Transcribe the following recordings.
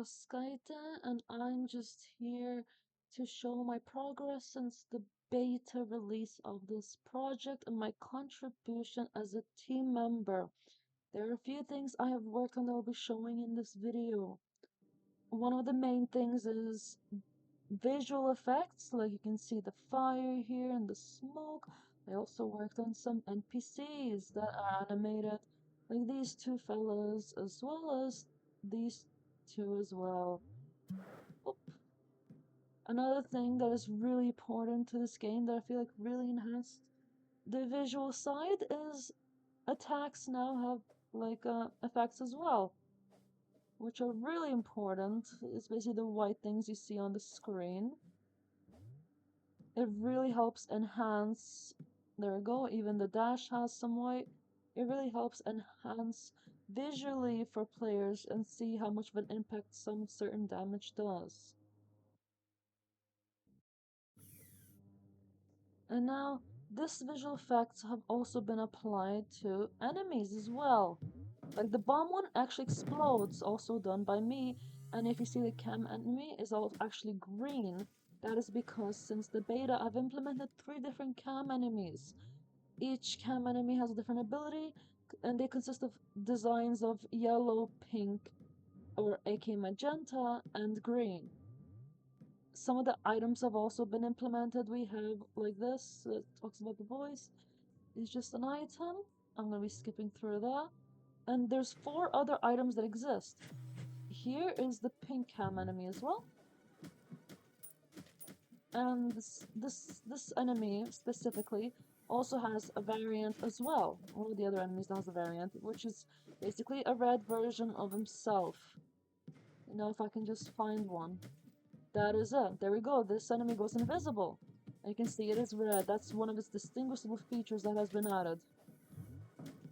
Vitkauskaite, and I'm just here to show my progress since the beta release of this project and my contribution as a team member. There are a few things I have worked on that I'll be showing in this video. One of the main things is visual effects, like you can see the fire here and the smoke. I also worked on some NPCs that are animated, like these two fellas, as well as these two as well. Oop. Another thing that is really important to this game that I feel like really enhanced the visual side is attacks now have like effects as well, which are really important. It's basically the white things you see on the screen. It really helps enhance, there we go, even the dash has some white. It really helps enhance visually for players and see how much of an impact some certain damage does. And now, this visual effects have also been applied to enemies as well. Like the bomb one actually explodes, also done by me, and if you see the cam enemy is all actually green, that is because since the beta I've implemented 3 different cam enemies. Each cam enemy has a different ability, and they consist of designs of yellow, pink, or AK magenta, and green. Some of the items have also been implemented. We have like this, it talks about the voice. It's just an item. I'm gonna be skipping through that. And there's 4 other items that exist. Here is the pink cam enemy as well. And this enemy specifically also has a variant as well. One of the other enemies that has a variant, which is basically a red version of himself. Now if I can just find one. That is it. There we go. This enemy goes invisible. And you can see it is red. That's one of its distinguishable features that has been added.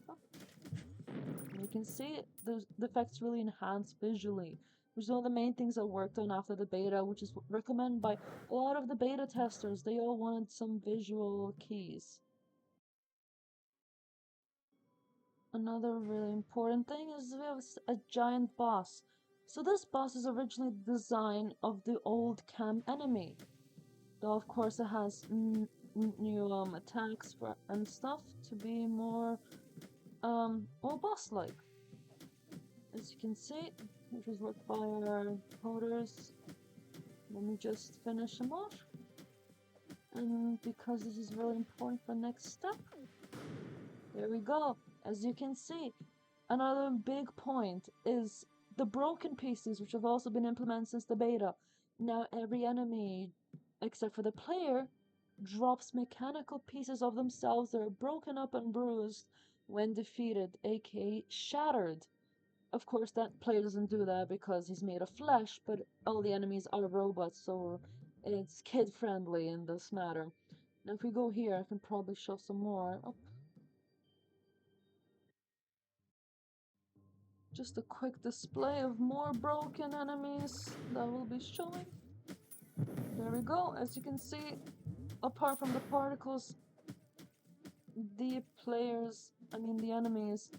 And you can see the effects really enhance visually, which is one of the main things I worked on after the beta, which is recommended by a lot of the beta testers. They all wanted some visual keys. Another really important thing is we have a giant boss. So this boss is originally the design of the old cam enemy. Though of course it has new attacks and stuff to be more well boss-like. As you can see, which was worked by our coders. Let me just finish them off. And because this is really important for the next step, there we go. As you can see, another big point is the broken pieces, which have also been implemented since the beta. Now every enemy, except for the player, drops mechanical pieces of themselves that are broken up and bruised when defeated, aka shattered. Of course, that player doesn't do that because he's made of flesh, but all the enemies are robots, so it's kid-friendly in this matter. Now if we go here, I can probably show some more. Oh. Just a quick display of more broken enemies that will be showing. There we go. As you can see, apart from the particles, the enemies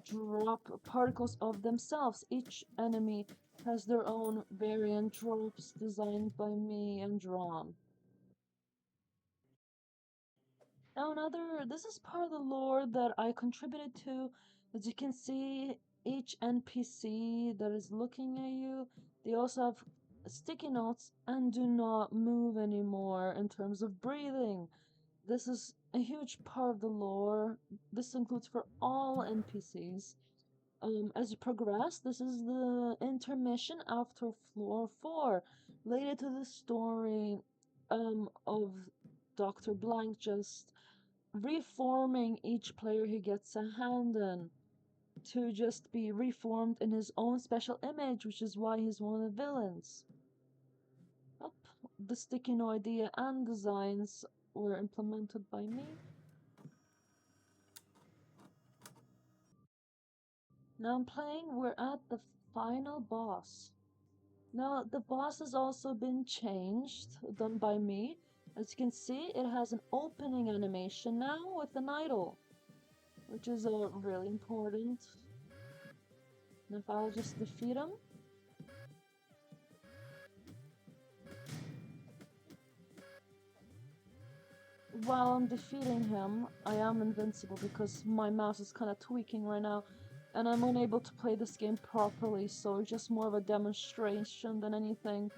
drop particles of themselves. Each enemy has their own variant drops designed by me and drawn. Now this is part of the lore that I contributed to. As you can see, each NPC that is looking at you, they also have sticky notes and do not move anymore in terms of breathing. This is a huge part of the lore. This includes for all NPCs. As you progress, this is the intermission after floor 4, related to the story of Dr. Blank just reforming each player he gets a hand in to just be reformed in his own special image, which is why he's one of the villains. Oh, the sticky no idea and designs were implemented by me. Now I'm playing, we're at the final boss. Now the boss has also been changed, done by me. As you can see, it has an opening animation now with an idol, which is really important. And if I'll just defeat him, while I'm defeating him, I am invincible because my mouse is kind of tweaking right now, and I'm unable to play this game properly, so it's just more of a demonstration than anything.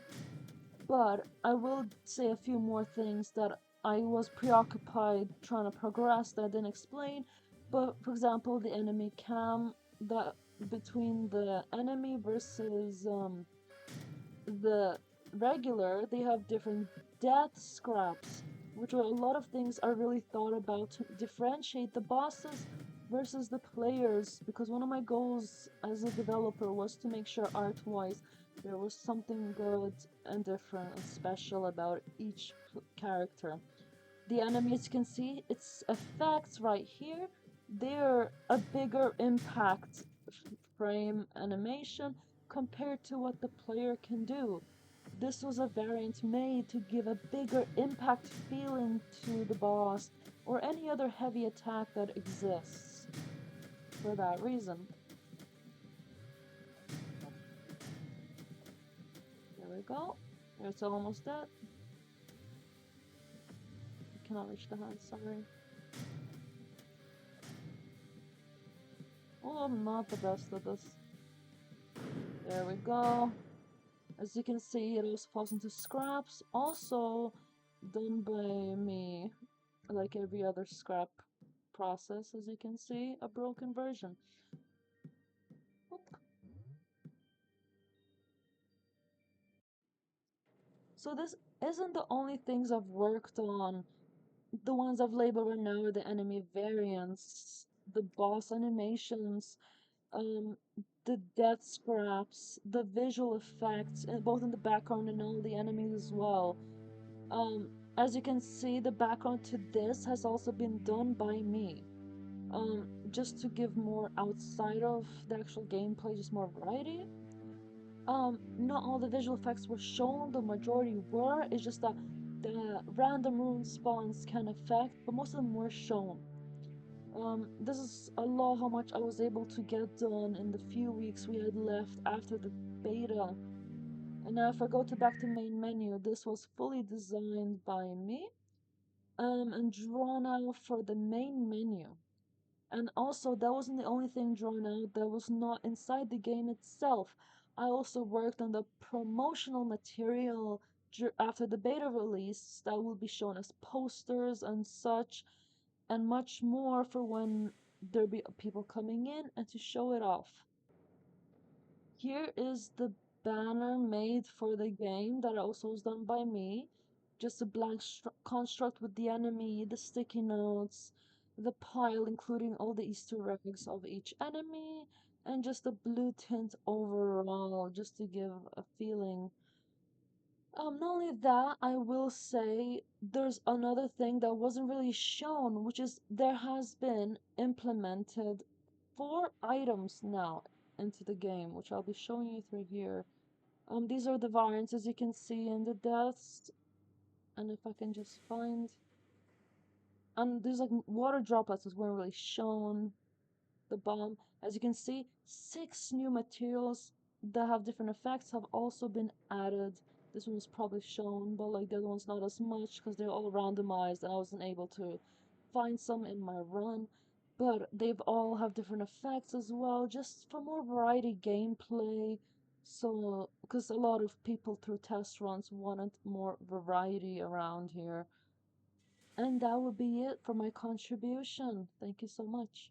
But I will say a few more things that I was preoccupied trying to progress that I didn't explain. But for example, the enemy cam, that between the enemy versus the regular, they have different death scraps, which are a lot of things I really thought about to differentiate the bosses versus the players, because one of my goals as a developer was to make sure art-wise there was something good and different and special about each character. The enemy, as you can see, its effects right here, they're a bigger impact frame animation compared to what the player can do. This was a variant made to give a bigger impact feeling to the boss or any other heavy attack that exists for that reason. There we go. It's almost dead. I cannot reach the hand, sorry. Oh, I'm not the best at this. There we go. As you can see, it also falls into scraps, also done by me, like every other scrap process. As you can see, a broken version. Oop. So this isn't the only things I've worked on. The ones I've labeled right now are the enemy variants, the boss animations, the death scraps, the visual effects, both in the background and all the enemies as well. As you can see, the background to this has also been done by me. Just to give more outside of the actual gameplay, just more variety. Not all the visual effects were shown, the majority were. It's just that the random rune spawns can affect, but most of them were shown. This is a lot how much I was able to get done in the few weeks we had left after the beta. And now if I go back to main menu, this was fully designed by me, and drawn out for the main menu. And also, that wasn't the only thing drawn out that was not inside the game itself. I also worked on the promotional material after the beta release that will be shown as posters and such, and much more for when there be people coming in and to show it off. Here is the banner made for the game that also was done by me. Just a blank construct with the enemy, the sticky notes, the pile including all the Easter eggs of each enemy, and just a blue tint overall, just to give a feeling. Not only that, I will say there's another thing that wasn't really shown, which is there has been implemented 4 items now into the game, which I'll be showing you through here. These are the variants, as you can see in the deaths, and if I can just find, and there's like water droplets that weren't really shown. The bomb, as you can see, 6 new materials that have different effects have also been added. This one was probably shown, but like the other one's not as much because they're all randomized and I wasn't able to find some in my run. But they've all have different effects as well, just for more variety gameplay. So, because a lot of people through test runs wanted more variety around here. And that would be it for my contribution. Thank you so much.